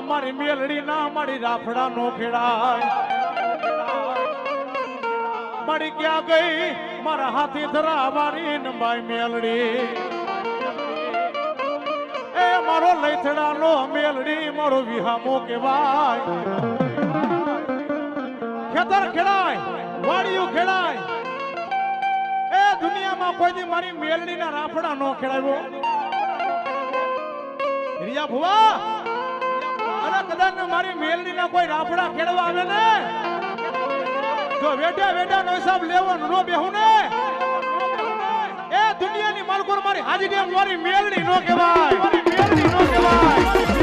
મારી મેલડી ના મારી રાફડા નો ખેડાય મારી ક્યાં ગઈ મારા હાથી ધરા મારી નંબાઈ મેલડી એ મારો લઈથડા નો મેલડી મારો વિહામો કહેવાય ખેતર ખેડાય વાડિયું ખેડાય એ દુનિયામાં કોઈ દી મારી મેલડી ના રાફડા નો ખેડાયો રિયા ભુવા અરે કદાચ મારી મેલડી ના કોઈ રાફડા ખેડવા આવે ને જો વેડા વેડા નો હિસાબ લેવાનો નો બેહું ને એ દુનિયાની માલકોર મારી હાજી મારી મેલડી નો કહેવાય મારી મેલડી નો કહેવાય